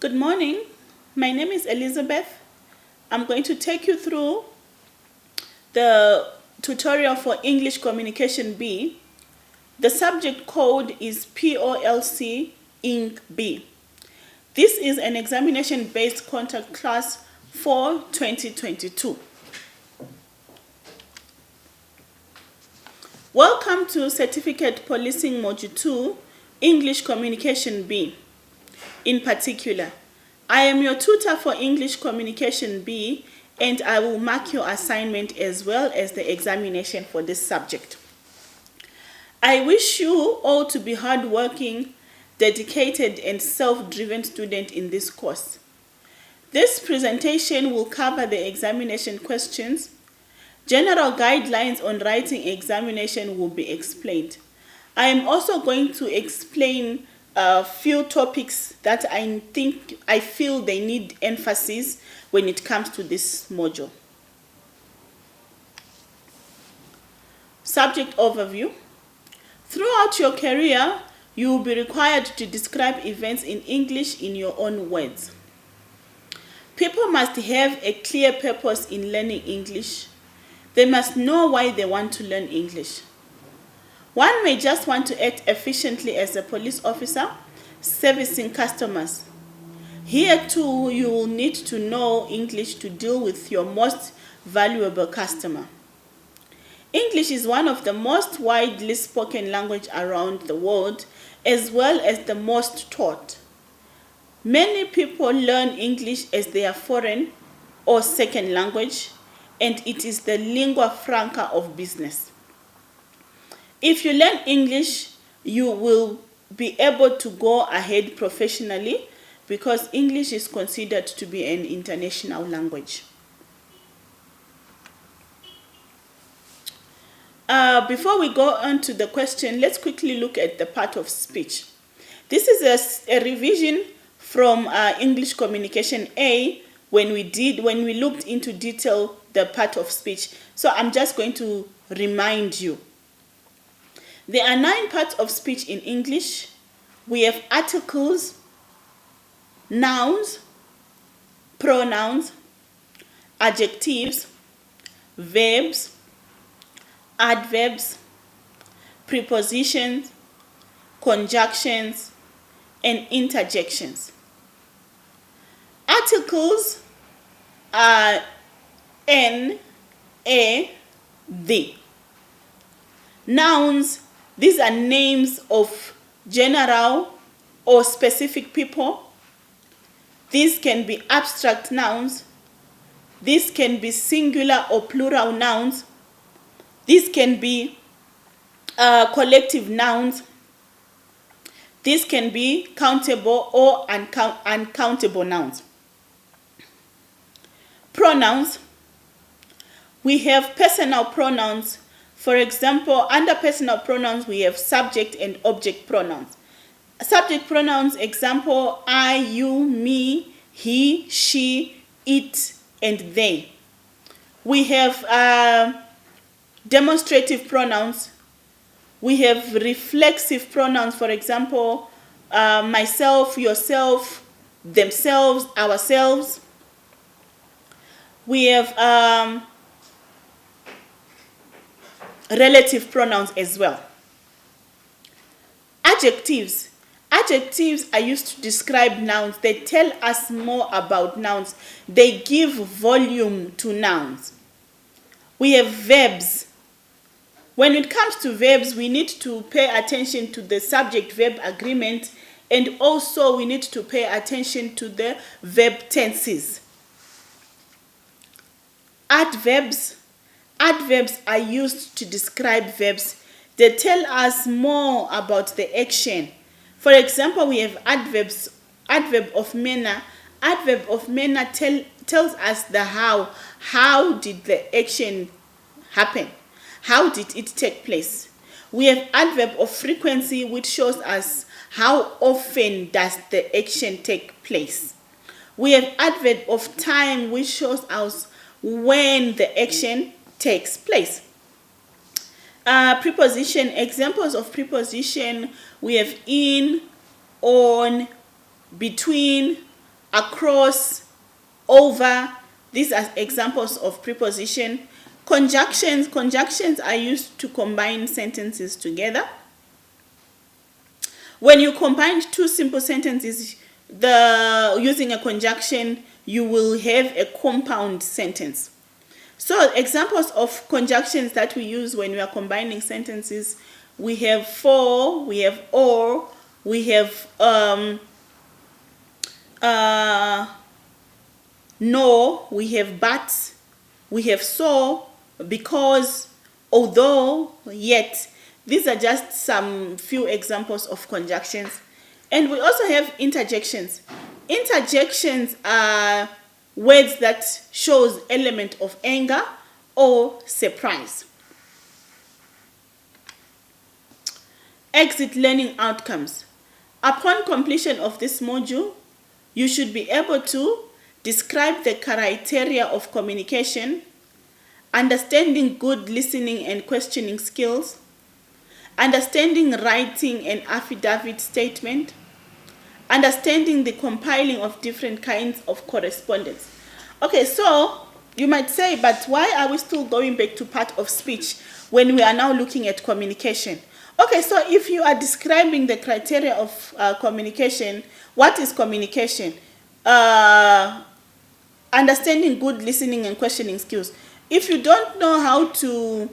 Good morning. My name is Elizabeth. I'm going to take you through the tutorial for English Communication B. The subject code is POLC Eng B. This is an examination-based content class for 2022. Welcome to Certificate Policing Module 2, English Communication B. In particular, I am your tutor for English Communication B, and I will mark your assignment as well as the examination for this subject. I wish you all to be hardworking, dedicated, and self-driven student in this course. This presentation will cover the examination questions. General guidelines on writing examination will be explained. I am also going to explain a few topics that I feel they need emphasis when it comes to this module. Subject overview. Throughout your career, you will be required to describe events in English in your own words. People must have a clear purpose in learning English. They must know why they want to learn English. One may just want to act efficiently as a police officer, servicing customers. Here too, you will need to know English to deal with your most valuable customer. English is one of the most widely spoken languages around the world, as well as the most taught. Many people learn English as their foreign or second language, and it is the lingua franca of business. If you learn English, you will be able to go ahead professionally because English is considered to be an international language. Before we go on to the question, let's quickly look at the part of speech. This is a revision from English Communication A when we looked into detail the part of speech. So I'm just going to remind you. There are 9 parts of speech in English. We have articles, nouns, pronouns, adjectives, verbs, adverbs, prepositions, conjunctions, and interjections. Articles are N, A, the. Nouns, these are names of general or specific people. These can be abstract nouns. These can be singular or plural nouns. These can be collective nouns. These can be countable or uncountable nouns. Pronouns. We have personal pronouns. For example, under personal pronouns, we have subject and object pronouns. Subject pronouns, example, I, you, me, he, she, it, and they. We have demonstrative pronouns. We have reflexive pronouns, for example, myself, yourself, themselves, ourselves. We have relative pronouns as well. Adjectives. Adjectives are used to describe nouns. They tell us more about nouns. They give volume to nouns. We have verbs. When it comes to verbs, we need to pay attention to the subject-verb agreement, and also we need to pay attention to the verb tenses. Adverbs. Adverbs are used to describe verbs. They tell us more about the action. For example, we have adverbs. Adverb of manner. Adverb of manner tells us the how. How did the action happen? How did it take place? We have adverb of frequency, which shows us how often does the action take place. We have adverb of time, which shows us when the action takes place. Preposition, examples of preposition, we have in, on, between, across, over. These are examples of preposition. Conjunctions are used to combine sentences together. When you combine two simple sentences, using a conjunction, you will have a compound sentence. So examples of conjunctions that we use when we are combining sentences, we have for, we have or, we have no, we have but, we have so, because, although, yet. These are just some few examples of conjunctions. And we also have interjections. Interjections are words that shows element of anger or surprise. Exit learning outcomes. Upon completion of this module, you should be able to describe the criteria of communication, understanding good listening and questioning skills, understanding writing and affidavit statement, understanding the compiling of different kinds of correspondence. Okay, so you might say, but why are we still going back to part of speech when we are now looking at communication? Okay, so if you are describing the criteria of communication, what is communication? Understanding good listening and questioning skills. If you don't know how to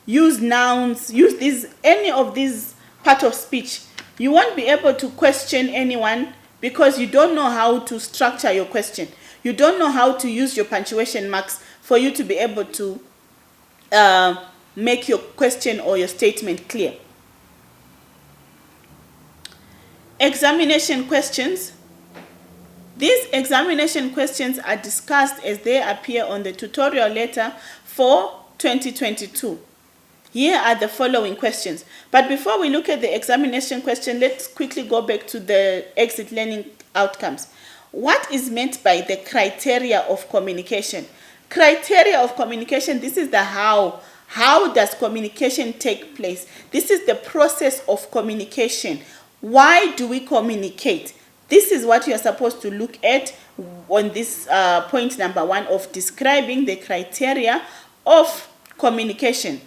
use nouns, use any of these part of speech, you won't be able to question anyone because you don't know how to structure your question. You don't know how to use your punctuation marks for you to be able to make your question or your statement clear. Examination questions. These examination questions are discussed as they appear on the tutorial letter for 2022. Here are the following questions. But before we look at the examination question, let's quickly go back to the exit learning outcomes. What is meant by the criteria of communication? Criteria of communication, this is the how. How does communication take place? This is the process of communication. Why do we communicate? This is what you are supposed to look at on this point number 1 of describing the criteria of communication.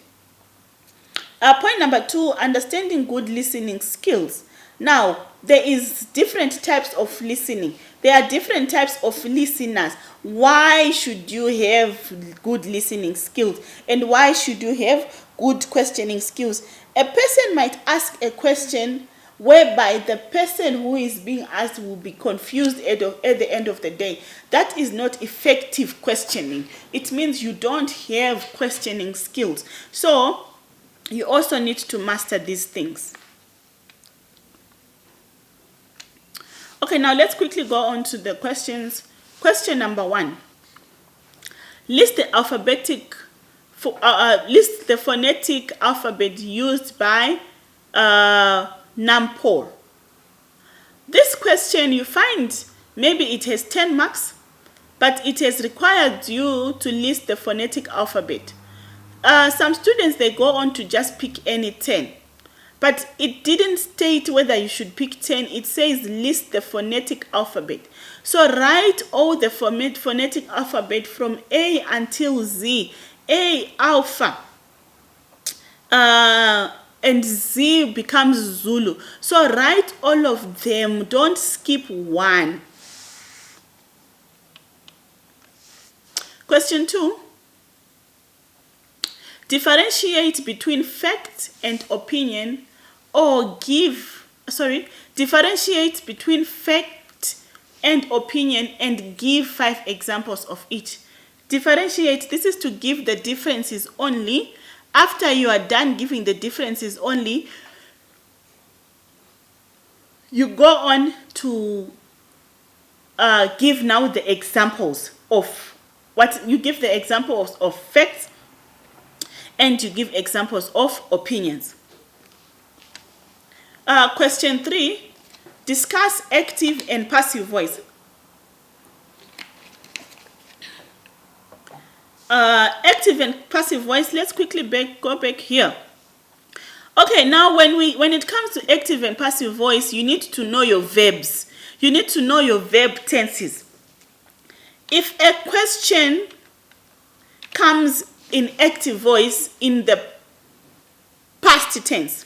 Point number 2, understanding good listening skills. Now, there is different types of listening. There are different types of listeners. Why should you have good listening skills? And why should you have good questioning skills? A person might ask a question whereby the person who is being asked will be confused at the end of the day. That is not effective questioning. It means you don't have questioning skills. So, you also need to master these things. Okay, now let's quickly go on to the questions. Question number 1. List the phonetic alphabet used by NumPoll. This question, you find maybe it has 10 marks, but it has required you to list the phonetic alphabet. Some students, they go on to just pick any 10. But it didn't state whether you should pick 10. It says list the phonetic alphabet. So write all the phonetic alphabet from A until Z. A, alpha. And Z becomes Zulu. So write all of them. Don't skip one. Question 2. Differentiate between fact and opinion, or differentiate between fact and opinion and give 5 examples of each. Differentiate, this is to give the differences only. After you are done giving the differences only, you go on to give now the examples of what you give the examples of facts, and you give examples of opinions. Question 3, discuss active and passive voice. Active and passive voice, let's quickly go back here. Okay, now when it comes to active and passive voice, you need to know your verbs. you need to know your verb tenses. If a question comes in active voice in the past tense,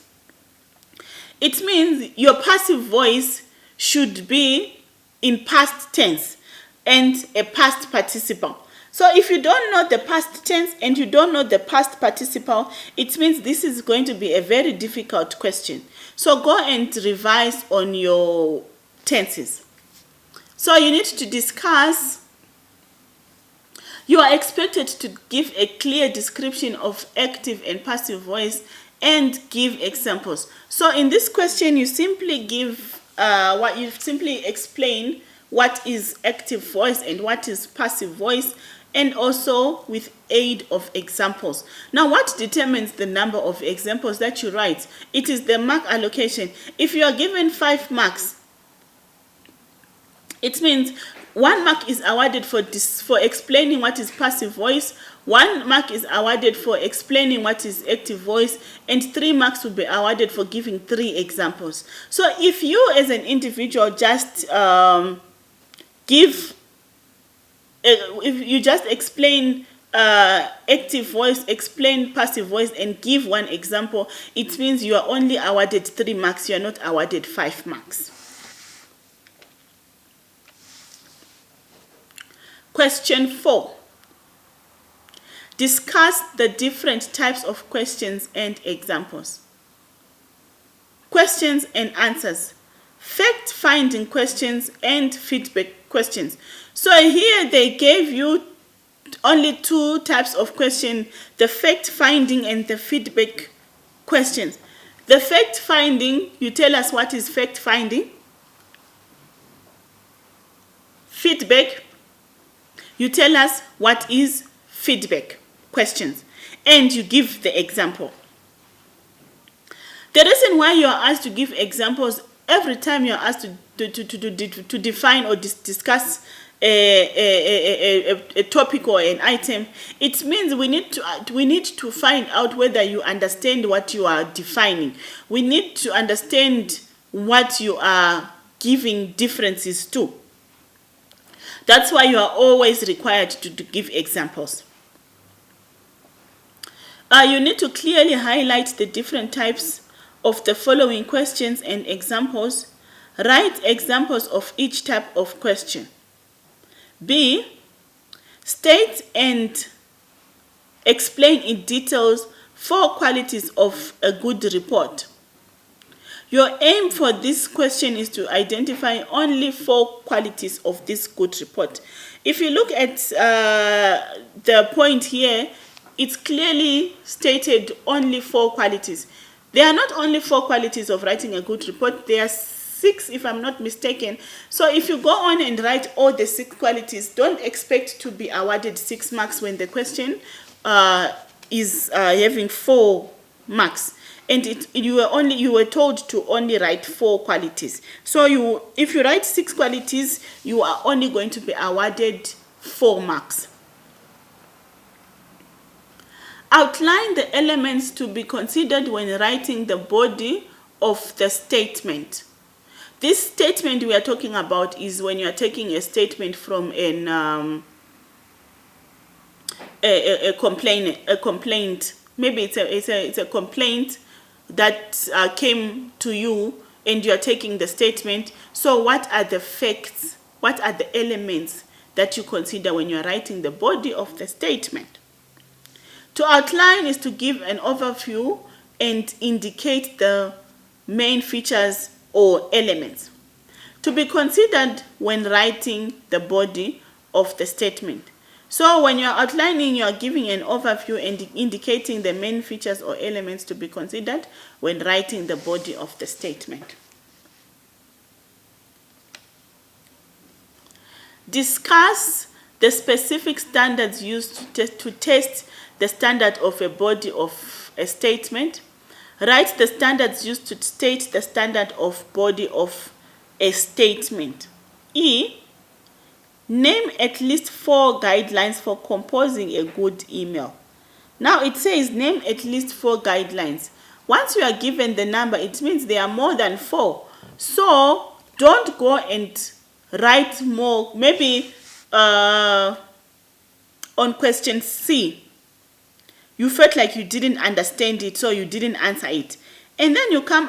it means your passive voice should be in past tense and a past participle. So if you don't know the past tense and you don't know the past participle, it means this is going to be a very difficult question. So go and revise on your tenses. So you need to discuss. You are expected to give a clear description of active and passive voice and give examples. So in this question, you simply explain what is active voice and what is passive voice, and also with aid of examples. Now, what determines the number of examples that you write? It is the mark allocation. If you are given 5 marks, it means 1 mark is awarded for explaining what is passive voice, 1 mark is awarded for explaining what is active voice, and 3 marks will be awarded for giving 3 examples. So if you as an individual just if you just explain active voice, explain passive voice, and give 1 example, it means you are only awarded 3 marks, you are not awarded 5 marks. Question 4. Discuss the different types of questions and examples. Questions and answers. Fact-finding questions and feedback questions. So here they gave you only 2 types of question, the fact-finding and the feedback questions. The fact-finding, you tell us what is fact-finding. Feedback, you tell us what is feedback questions, and you give the example. The reason why you are asked to give examples every time you are asked to define or discuss a topic or an item, it means we need to find out whether you understand what you are defining. We need to understand what you are giving differences to. That's why you are always required to give examples. You need to clearly highlight the different types of the following questions and examples. Write examples of each type of question. B. State and explain in details 4 qualities of a good report. Your aim for this question is to identify only 4 qualities of this good report. If you look at the point here, it's clearly stated only 4 qualities. There are not only 4 qualities of writing a good report, there are 6 if I'm not mistaken. So if you go on and write all the 6 qualities, don't expect to be awarded 6 marks when the question is having 4 marks. And you were told to only write 4 qualities. So if you write 6 qualities, you are only going to be awarded 4 marks. Outline the elements to be considered when writing the body of the statement. This statement we are talking about is when you are taking a statement from a complaint. Maybe it's a complaint that came to you and you are taking the statement. So what are the facts, what are the elements that you consider when you are writing the body of the statement? To outline is to give an overview and indicate the main features or elements. To be considered when writing the body of the statement. So when you are outlining, you are giving an overview and indicating the main features or elements to be considered when writing the body of the statement. Discuss the specific standards used to test the standard of a body of a statement. Write the standards used to state the standard of body of a statement. E. Name at least 4 guidelines for composing a good email. Now it says name at least 4 guidelines. Once you are given the number, it means there are more than 4. So Don't go and write more. Maybe on question C, you felt like you didn't understand it, so you didn't answer it. And then you come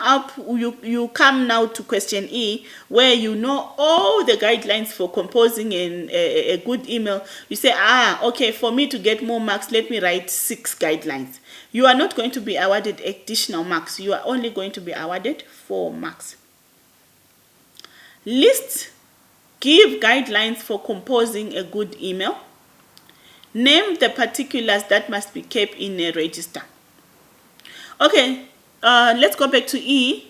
now to question E, where you know all the guidelines for composing a good email. You say, okay, for me to get more marks, let me write 6 guidelines. You are not going to be awarded additional marks. You are only going to be awarded 4 marks. List, give guidelines for composing a good email. Name the particulars that must be kept in a register. Okay, let's go back to E.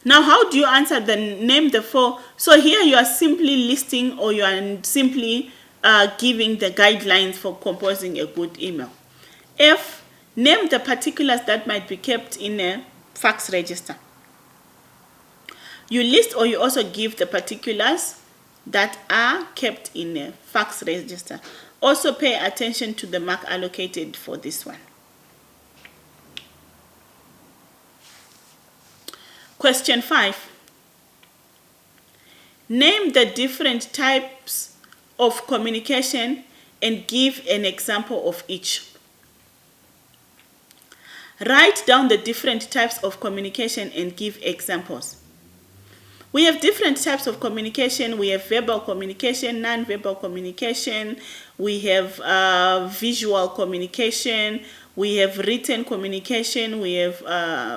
Now, how do you answer the name the 4? So here you are simply listing, or you are simply giving the guidelines for composing a good email. F, name the particulars that might be kept in a fax register. You list, or you also give the particulars that are kept in a fax register. Also pay attention to the mark allocated for this one. Question 5. Name the different types of communication and give an example of each. Write down the different types of communication and give examples. We have different types of communication. We have verbal communication, non-verbal communication. We have visual communication. We have written communication. We have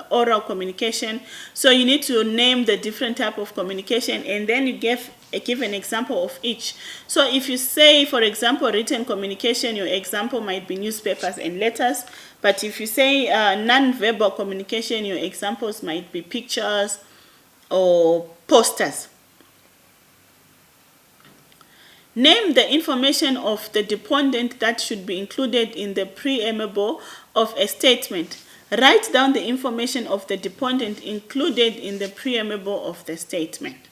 oral communication. So you need to name the different type of communication, and then you give an example of each. So if you say, for example, written communication, your example might be newspapers and letters. But if you say non-verbal communication, your examples might be pictures or posters. Name the information of the deponent that should be included in the preamble of a statement. Write down the information of the deponent included in the preamble of the statement.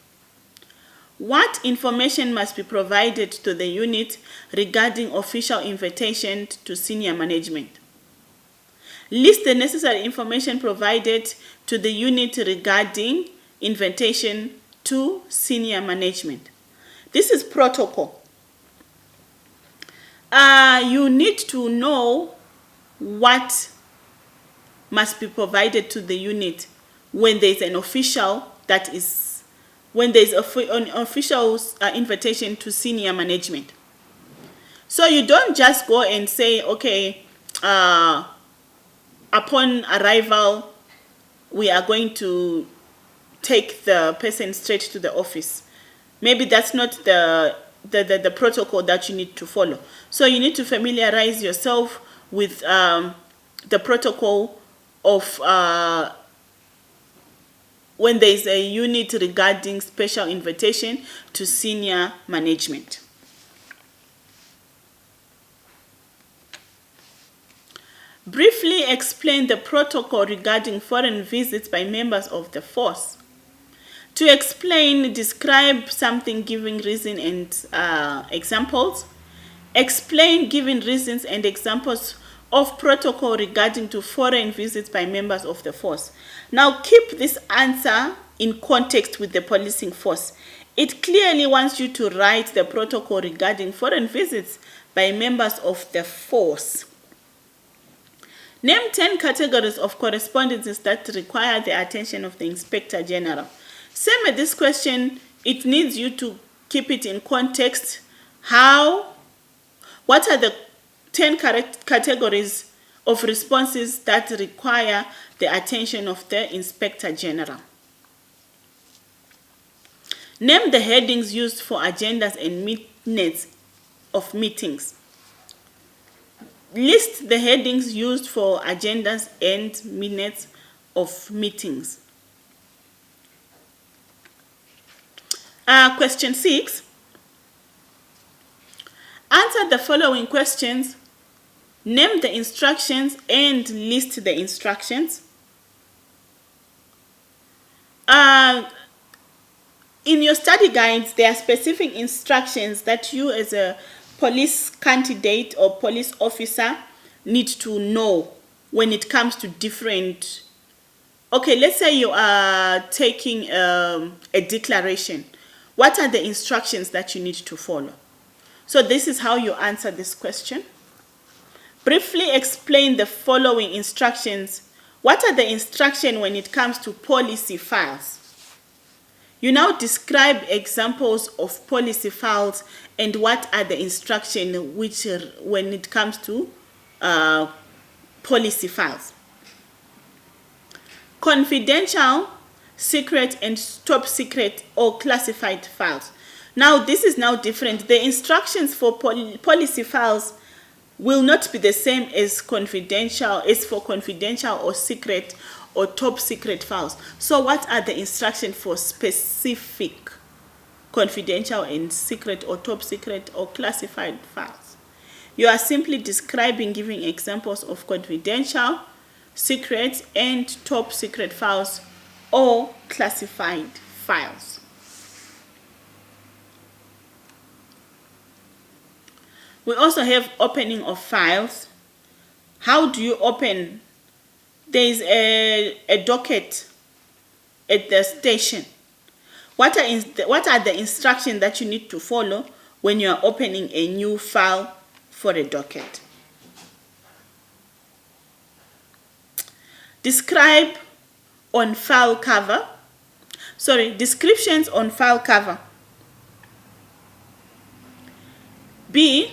What information must be provided to the unit regarding official invitation to senior management? List the necessary information provided to the unit regarding invitation to senior management. This is protocol. You need to know what must be provided to the unit when there is an official an official invitation to senior management. So you don't just go and say, okay, upon arrival, we are going to take the person straight to the office. Maybe that's not the protocol that you need to follow. So you need to familiarize yourself with the protocol of when there is a unit regarding special invitation to senior management. Briefly explain the protocol regarding foreign visits by members of the force. To explain, describe something giving reason and examples. Explain giving reasons and examples of protocol regarding to foreign visits by members of the force. Now keep this answer in context with the policing force. It clearly wants you to write the protocol regarding foreign visits by members of the force. Name 10 categories of correspondences that require the attention of the Inspector General. Same with this question, it needs you to keep it in context. What are the 10 categories of responses that require the attention of the Inspector General? Name the headings used for agendas and minutes of meetings. List the headings used for agendas and minutes of meetings. Question 6. Answer the following questions. Name the instructions and list the instructions. In your study guides, there are specific instructions that you as a police candidate or police officer need to know when it comes to different Okay, let's say you are taking a declaration. What are the instructions that you need to follow? So this is how you answer this question. Briefly explain the following instructions. What are the instructions when it comes to policy files? You now describe examples of policy files and what are the instructions which when it comes to policy files. Confidential, secret, and top secret or classified files. Now this is now different. The instructions for policy files will not be the same as for confidential or secret or top secret files. So what are the instructions for specific confidential and secret or top secret or classified files? You are simply describing, giving examples of confidential, secret, and top secret files or classified files. We also have opening of files. How do you open? There is a docket at the station. What are the instructions that you need to follow when you are opening a new file for a docket? Describe on file cover. Descriptions on file cover. B.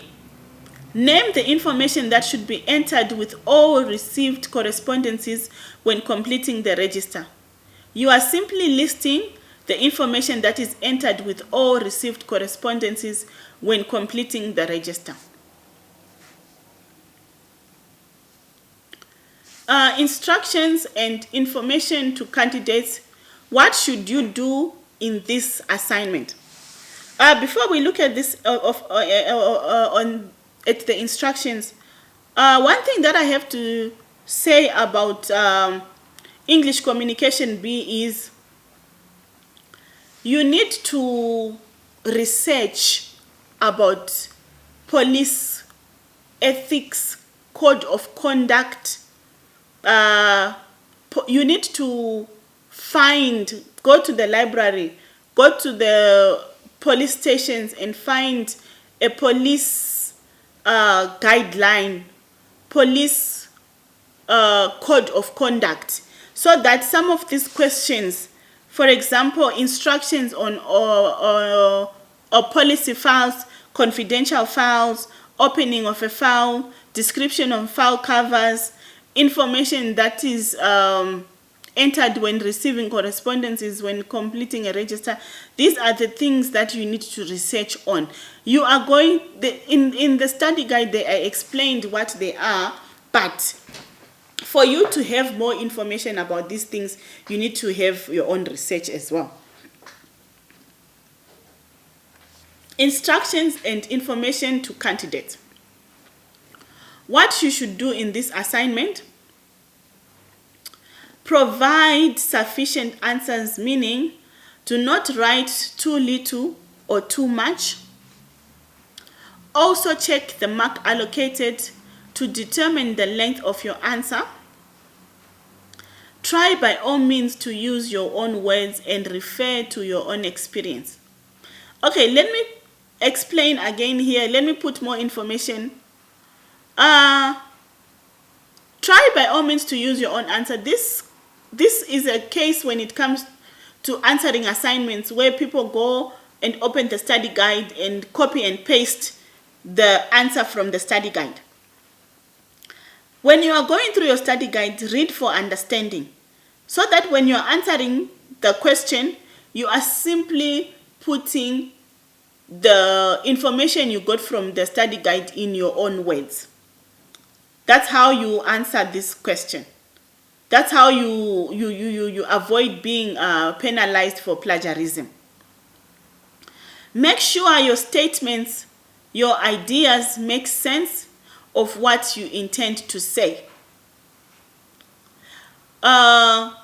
Name the information that should be entered with all received correspondences when completing the register. You are simply listing the information that is entered with all received correspondences when completing the register. Instructions and information to candidates. What should you do in this assignment? Before we look at this at the instructions, one thing that I have to say about English Communication B is you need to research about police ethics, code of conduct. You need to go to the library, go to the police stations and find a police guideline, police code of conduct, so that some of these questions, for example, instructions on policy files, confidential files, opening of a file, description of file covers, information that is entered when receiving correspondences, when completing a register. These are the things that you need to research on. You are going, in the study guide, they are explained what they are, but for you to have more information about these things, you need to have your own research as well. Instructions and information to candidates. What you should do in this assignment: provide sufficient answers, meaning do not write too little or too much. Also check the mark allocated to determine the length of your answer. Try by all means to use your own words and refer to your own experience. Okay, let me explain again here. Let me put more information. Try by all means to use your own answer. This is a case when it comes to answering assignments where people go and open the study guide and copy and paste the answer from the study guide. When you are going through your study guide, read for understanding, so that when you are answering the question, you are simply putting the information you got from the study guide in your own words. That's how you answer this question. That's how you avoid being penalized for plagiarism. Make sure your statements, your ideas make sense of what you intend to say. Another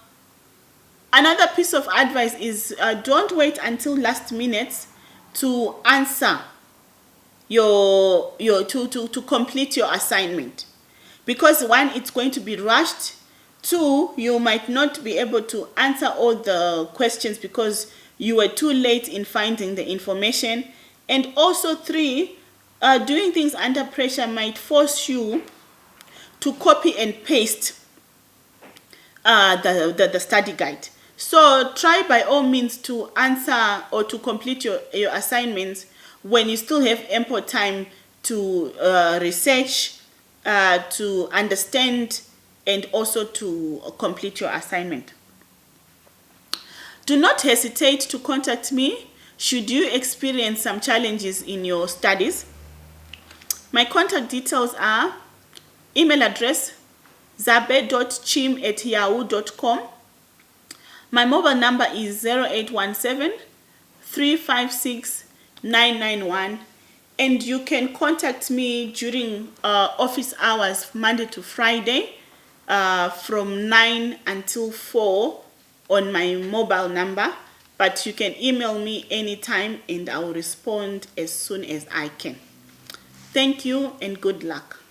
piece of advice is don't wait until last minute to answer to complete your assignment, because one, it's going to be rushed. 2, you might not be able to answer all the questions because you were too late in finding the information. And also 3, doing things under pressure might force you to copy and paste the study guide. So try by all means to answer or to complete your assignments when you still have ample time to research, to understand, and also to complete your assignment. Do not hesitate to contact me should you experience some challenges in your studies. My contact details are email address zabe.chim@yahoo.com. My mobile number is 0817 356 991, and you can contact me during office hours Monday to Friday from 9 until 4 on my mobile number, but you can email me anytime and I will respond as soon as I can. Thank you and good luck.